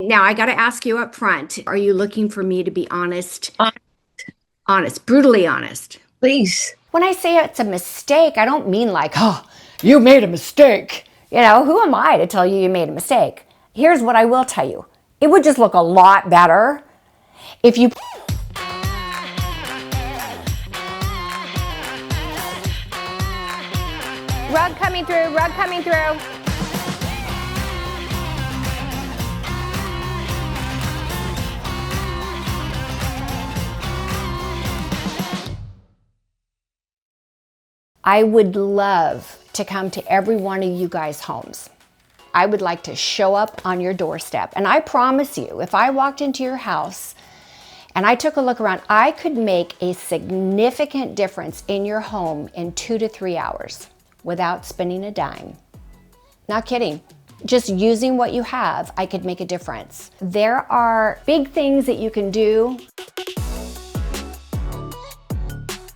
now I got to ask you up front. Are you looking for me to be honest? Uh, Honest, brutally honest. Please. When I say it's a mistake, I don't mean like, oh, you made a mistake. You know, who am I to tell you you made a mistake? Here's what I will tell you. It would just look a lot better if you Rug coming through, rug coming through. I would love to come to every one of you guys' homes. I would like to show up on your doorstep. And I promise you, if I walked into your house and I took a look around, I could make a significant difference in your home in 2 to 3 hours without spending a dime. Not kidding. Just using what you have, I could make a difference. There are big things that you can do,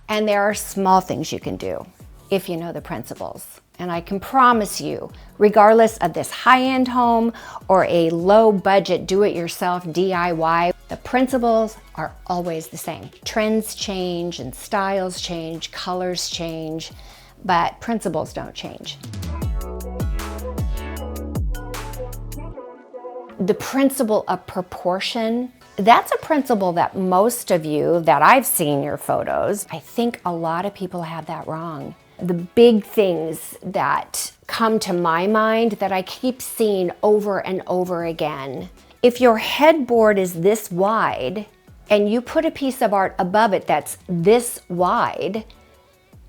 and there are small things you can do if you know the principles. And I can promise you, regardless of this high-end home or a low-budget do-it-yourself DIY, the principles are always the same. Trends change and styles change, colors change, but principles don't change. The principle of proportion, that's a principle that most of you that I've seen your photos, I think a lot of people have that wrong. The big things that come to my mind that I keep seeing over and over again. If your headboard is this wide and you put a piece of art above it that's this wide,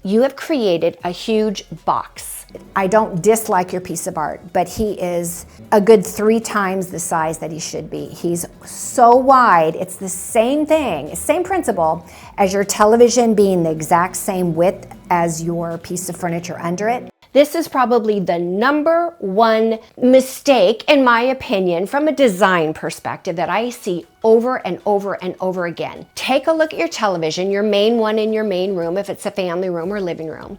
you have created a huge box. I don't dislike your piece of art, but he is a good 3 times the size that he should be. He's so wide, it's the same thing, same principle as your television being the exact same width as your piece of furniture under it. This is probably the #1 mistake, in my opinion, from a design perspective that I see over and over and over again. Take a look at your television, your main one in your main room, if it's a family room or living room.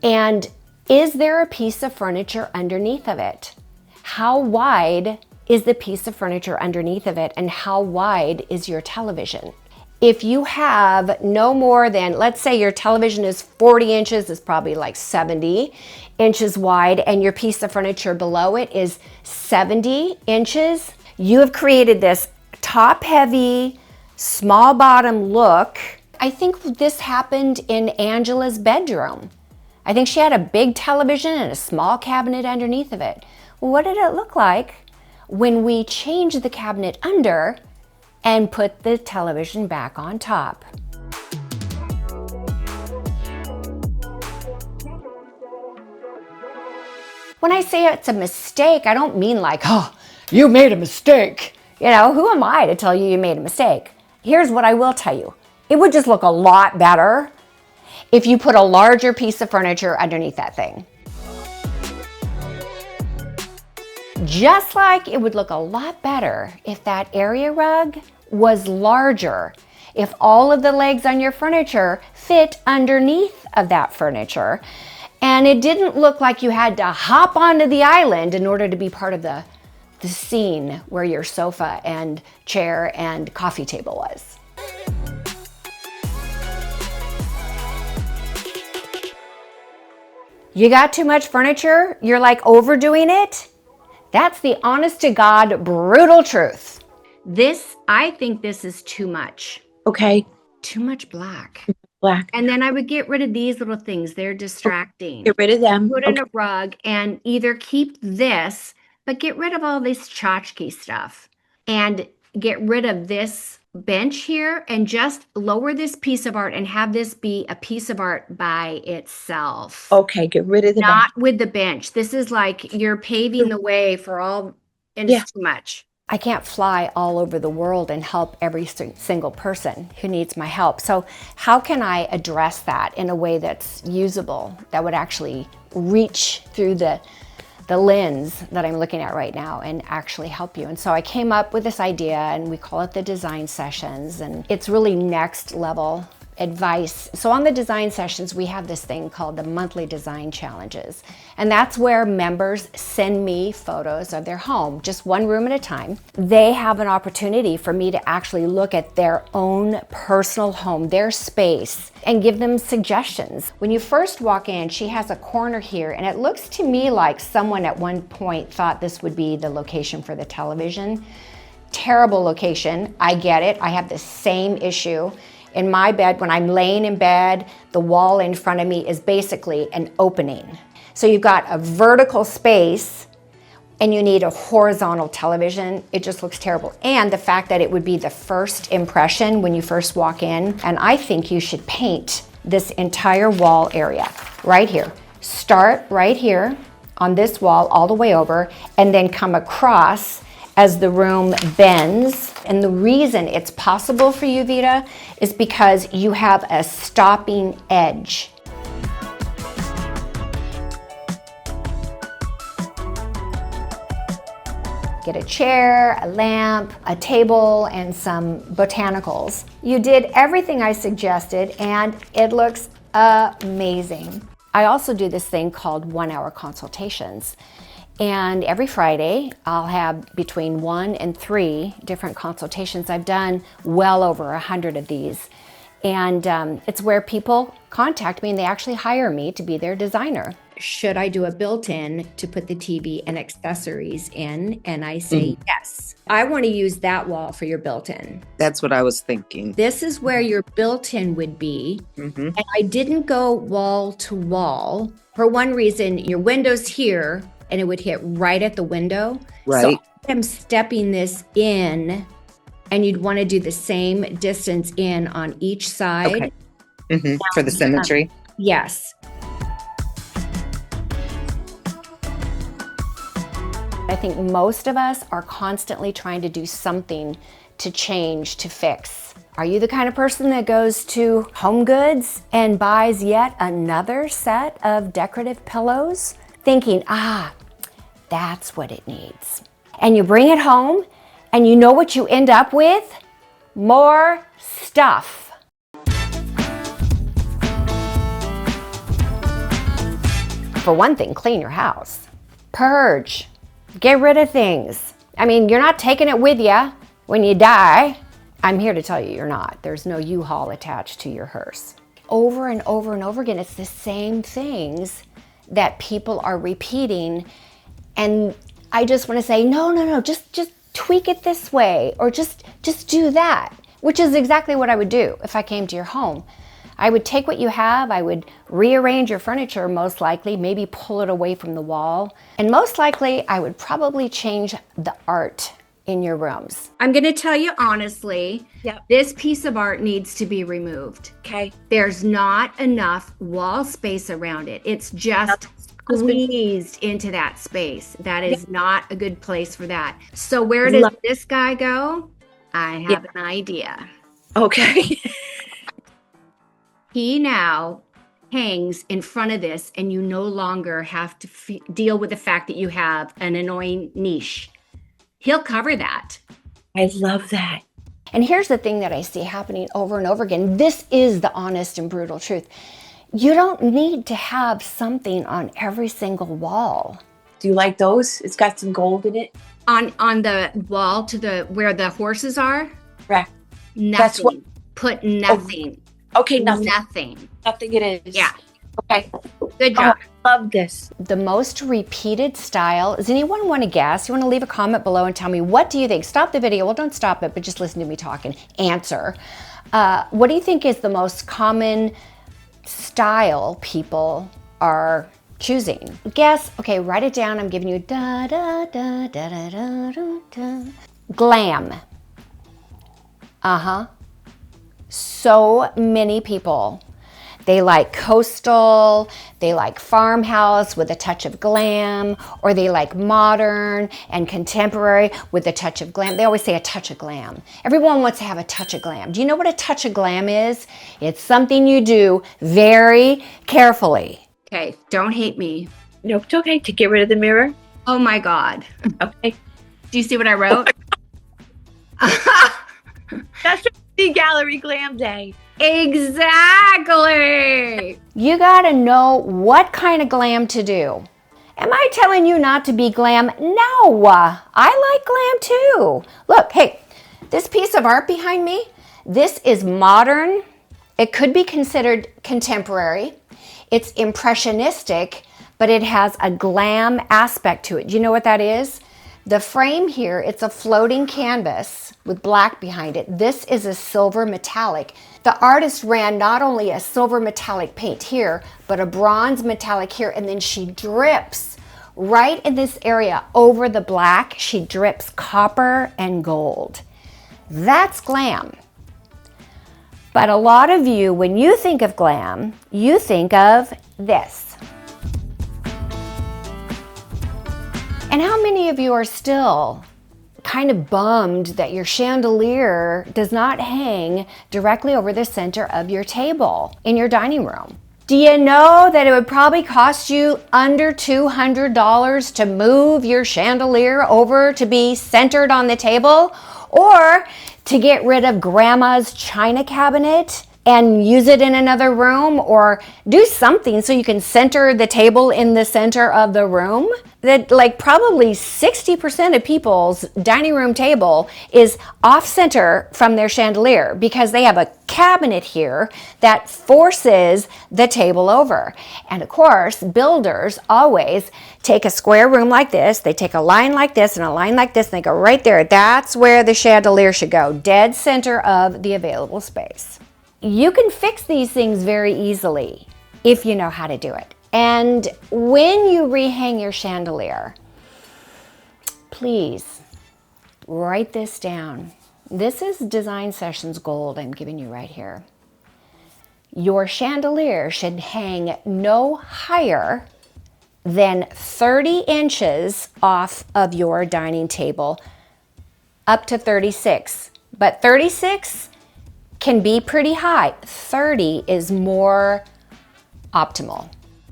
And is there a piece of furniture underneath of it? How wide is the piece of furniture underneath of it, and how wide is your television? If you have no more than, let's say your television is 40 inches, it's probably like 70 inches wide, and your piece of furniture below it is 70 inches, you have created this top-heavy, small-bottom look. I think this happened in Angela's bedroom. I think she had a big television and a small cabinet underneath of it. What did it look like when we changed the cabinet under and put the television back on top? When I say it's a mistake, I don't mean like, oh, you made a mistake. You know, who am I to tell you you made a mistake? Here's what I will tell you. It would just look a lot better if you put a larger piece of furniture underneath that thing. Just like it would look a lot better if that area rug was larger, if all of the legs on your furniture fit underneath of that furniture, and it didn't look like you had to hop onto the island in order to be part of the scene where your sofa and chair and coffee table was. You got too much furniture? You're like overdoing it? That's the honest to God, brutal truth. I think this is too much. Okay. Too much black. Black. And then I would get rid of these little things. They're distracting. Get rid of them. Put in a rug and either keep this, but get rid of all this tchotchke stuff and get rid of this bench here and just lower this piece of art and have this be a piece of art by itself. Okay, get rid of the Not bench. with the bench. This is like you're paving the way for all, and it's too much. I can't fly all over the world and help every single person who needs my help. So how can I address that in a way that's usable, that would actually reach through the lens that I'm looking at right now and actually help you? And so I came up with this idea, and we call it the design sessions, and it's really next level advice. So on the design sessions, we have this thing called the monthly design challenges. And that's where members send me photos of their home, just one room at a time. They have an opportunity for me to actually look at their own personal home, their space, and give them suggestions. When you first walk in, she has a corner here, and it looks to me like someone at one point thought this would be the location for the television. Terrible location, I get it. I have the same issue. In my bed, when I'm laying in bed, the wall in front of me is basically an opening. So you've got a vertical space and you need a horizontal television. It just looks terrible. And the fact that it would be the first impression when you first walk in, and I think you should paint this entire wall area right here. Start right here on this wall all the way over and then come across as the room bends. And the reason it's possible for you, Vita, is because you have a stopping edge. Get a chair, a lamp, a table, and some botanicals. You did everything I suggested, and it looks amazing. I also do this thing called 1-hour consultations. And every Friday, I'll have between 1 and 3 different consultations. I've done well over 100 of these. And it's where people contact me and they actually hire me to be their designer. Should I do a built-in to put the TV and accessories in? And I say yes. I want to use that wall for your built-in. That's what I was thinking. This is where your built-in would be. And I didn't go wall to wall. For one reason, your window's here, and it would hit right at the window. Right. So I'm stepping this in, and you'd want to do the same distance in on each side. Okay. For the symmetry. Yes. I think most of us are constantly trying to do something to change, to fix. Are you the kind of person that goes to Home Goods and buys yet another set of decorative pillows, thinking, that's what it needs? And you bring it home, and you know what you end up with? More stuff. For one thing, clean your house. Purge. Get rid of things. I mean, you're not taking it with you when you die. I'm here to tell you you're not. There's no U-Haul attached to your hearse. Over and over and over again, it's the same things that people are repeating. And I just want to say, no, just tweak it this way, or just do that, which is exactly what I would do if I came to your home. I would take what you have, I would rearrange your furniture most likely, maybe pull it away from the wall, and most likely I would probably change the art in your rooms. I'm gonna tell you honestly, this piece of art needs to be removed. Okay. There's not enough wall space around it. It's just squeezed into that space. That is not a good place for that. So where does this guy go? I have an idea. Okay. He now hangs in front of this, and you no longer have to deal with the fact that you have an annoying niche. He'll cover that. I love that. And here's the thing that I see happening over and over again. This is the honest and brutal truth. You don't need to have something on every single wall. Do you like those? It's got some gold in it. On the wall to where the horses are? Correct. Nothing. That's what. Put nothing. Okay, nothing. Nothing. Nothing it is. Yeah. Okay. Good job. I love this. The most repeated style, does anyone want to guess? You want to leave a comment below and tell me, what do you think? Stop the video. Well, don't stop it, but just listen to me talk and answer. What do you think is the most common style people are choosing? Guess. Okay, write it down. I'm giving you da da da da da da da da. Glam. So many people. They like coastal, they like farmhouse with a touch of glam, or they like modern and contemporary with a touch of glam. They always say a touch of glam. Everyone wants to have a touch of glam. Do you know what a touch of glam is? It's something you do very carefully. Okay, don't hate me. No, it's okay to get rid of the mirror. Oh my God. Okay. Do you see what I wrote? That's the gallery glam day. Exactly. You gotta know what kind of glam to do. Am I telling you not to be glam? No, I like glam too. Look, hey, this piece of art behind me, this is modern. It could be considered contemporary. It's impressionistic, but it has a glam aspect to it. Do you know what that is? The frame here, it's a floating canvas with black behind it. This is a silver metallic. The artist ran not only a silver metallic paint here, but a bronze metallic here, and then she drips right in this area over the black. She drips copper and gold. That's glam. But a lot of you, when you think of glam, you think of this. And how many of you are still kind of bummed that your chandelier does not hang directly over the center of your table in your dining room? Do you know that it would probably cost you under $200 to move your chandelier over to be centered on the table, or to get rid of grandma's china cabinet and use it in another room, or do something so you can center the table in the center of the room? That like probably 60% of people's dining room table is off center from their chandelier because they have a cabinet here that forces the table over. And of course, builders always take a square room like this, they take a line like this and a line like this, and they go right there. That's where the chandelier should go, dead center of the available space. You can fix these things very easily if you know how to do it. And when you rehang your chandelier, please write this down. This is Design Sessions Gold I'm giving you right here. Your chandelier should hang no higher than 30 inches off of your dining table, up to 36. But 36 can be pretty high. 30 is more optimal.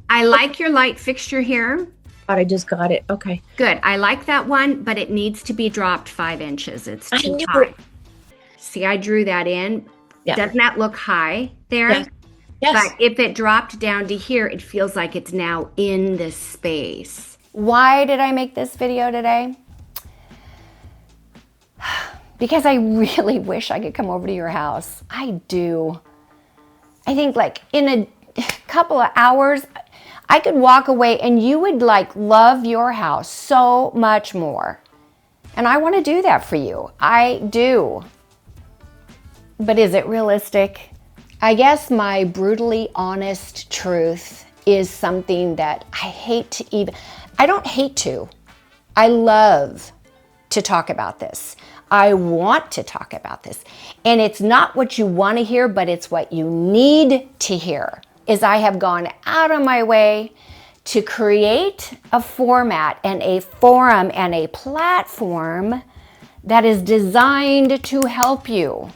I like your light fixture here. I just got it. Okay. Good. I like that one, but it needs to be dropped 5 inches. It's I too knew high. it. See, I drew that in. Yeah. Doesn't that look high there? Yes. Yes. But if it dropped down to here, it feels like it's now in this space. Why did I make this video today? Because I really wish I could come over to your house. I do. I think like in a couple of hours, I could walk away and you would like love your house so much more. And I want to do that for you. I do. But is it realistic? I guess my brutally honest truth is something that I hate to even, I don't hate to. I love to talk about this. I want to talk about this. And it's not what you want to hear, but it's what you need to hear. Is I have gone out of my way to create a format and a forum and a platform that is designed to help you.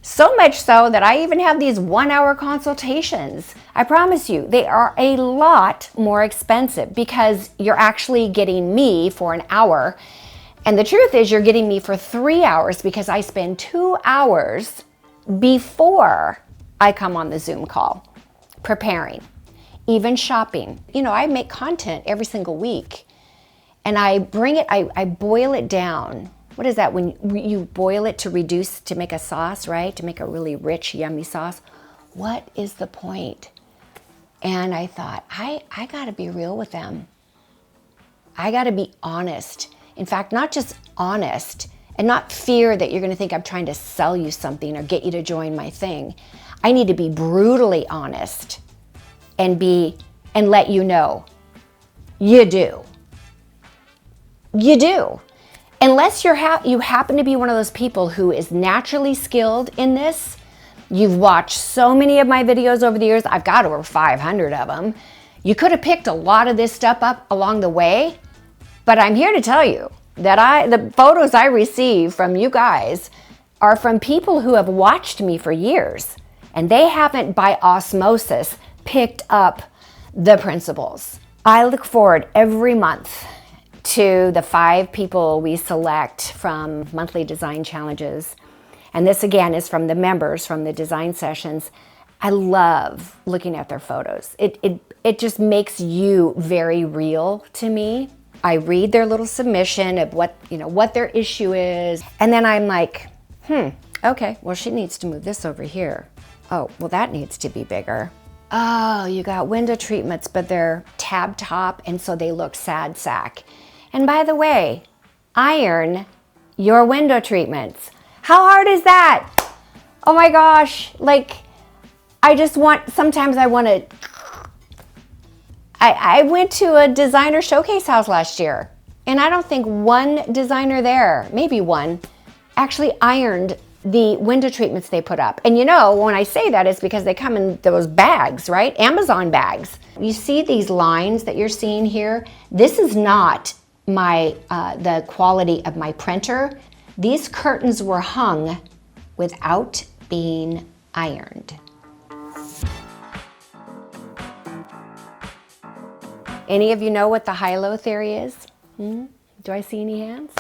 So much so that I even have these 1-hour consultations. I promise you, they are a lot more expensive because you're actually getting me for an hour. And the truth is you're getting me for 3 hours because I spend 2 hours before I come on the Zoom call, preparing, even shopping. You know, I make content every single week and I bring it, I boil it down. What is that when you boil it to reduce, to make a sauce, right? To make a really rich, yummy sauce. What is the point? And I thought, I gotta be real with them. I gotta be honest. In fact, not just honest and not fear that you're gonna think I'm trying to sell you something or get you to join my thing. I need to be brutally honest and let you know, you do. You do. Unless you happen to be one of those people who is naturally skilled in this. You've watched so many of my videos over the years. I've got over 500 of them. You could have picked a lot of this stuff up along the way, but I'm here to tell you that the photos I receive from you guys are from people who have watched me for years, and they haven't by osmosis picked up the principles. I look forward every month to the 5 people we select from monthly design challenges. And this again is from the members from the design sessions. I love looking at their photos. It just makes you very real to me. I read their little submission of what their issue is. And then I'm like, okay, well, she needs to move this over here. Oh, well, that needs to be bigger. Oh, you got window treatments, but they're tab top, and so they look sad sack. And by the way, iron your window treatments. How hard is that? Oh my gosh, like, sometimes I want to, I went to a designer showcase house last year, and I don't think one designer there, maybe one, actually ironed the window treatments they put up. And when I say that, it's because they come in those bags, right? Amazon bags. You see these lines that you're seeing here? This is not the quality of my printer. These curtains were hung without being ironed. Any of you know what the high-low theory is? Do I see any hands?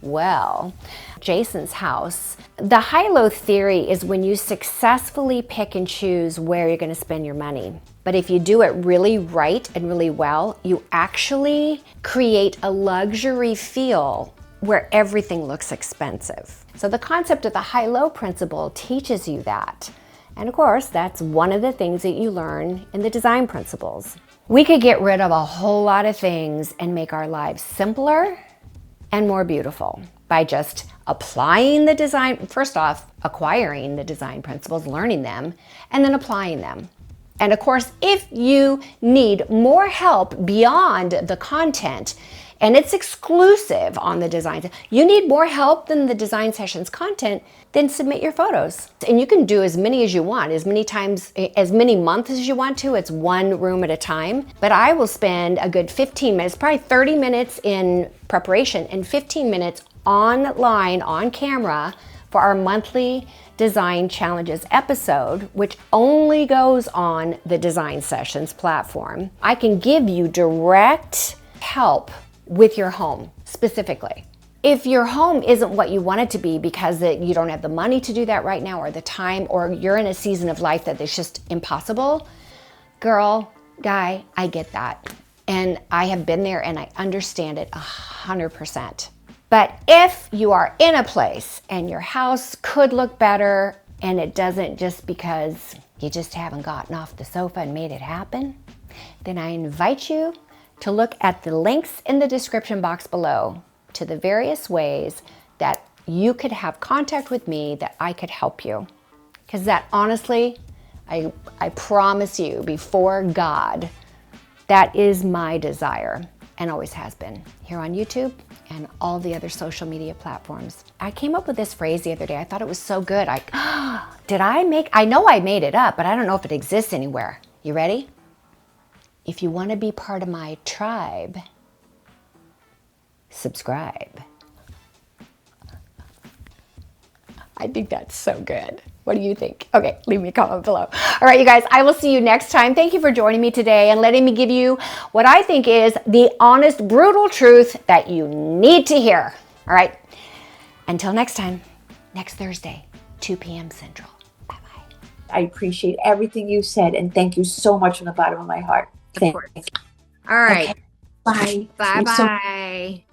Well, Jason's house. The high-low theory is when you successfully pick and choose where you're going to spend your money. But if you do it really right and really well, you actually create a luxury feel where everything looks expensive. So the concept of the high-low principle teaches you that. And of course, that's one of the things that you learn in the design principles. We could get rid of a whole lot of things and make our lives simpler and more beautiful by just applying the design, first off, acquiring the design principles, learning them, and then applying them. And of course, if you need more help beyond the content, and it's exclusive on the design, you need more help than the design sessions content, then submit your photos. And you can do as many as you want, as many months as you want to. It's one room at a time. But I will spend a good 15 minutes, probably 30 minutes in preparation and 15 minutes online, on camera, for our monthly Design Challenges episode, which only goes on the Design Sessions platform. I can give you direct help with your home specifically. If your home isn't what you want it to be because you don't have the money to do that right now, or the time, or you're in a season of life that it's just impossible, girl, guy, I get that. And I have been there and I understand it 100%. But if you are in a place and your house could look better and it doesn't just because you just haven't gotten off the sofa and made it happen, then I invite you to look at the links in the description box below to the various ways that you could have contact with me, that I could help you. Because that, honestly, I promise you before God, that is my desire and always has been here on YouTube and all the other social media platforms. I came up with this phrase the other day. I thought it was so good. I know I made it up, but I don't know if it exists anywhere. You ready? If you want to be part of my tribe, subscribe. I think that's so good. What do you think? Okay, leave me a comment below. All right, you guys, I will see you next time. Thank you for joining me today and letting me give you what I think is the honest, brutal truth that you need to hear. All right, until next time, next Thursday, 2 p.m. Central. Bye-bye. I appreciate everything you said, and thank you so much from the bottom of my heart. Of course. All right. Okay. Bye. Bye-bye.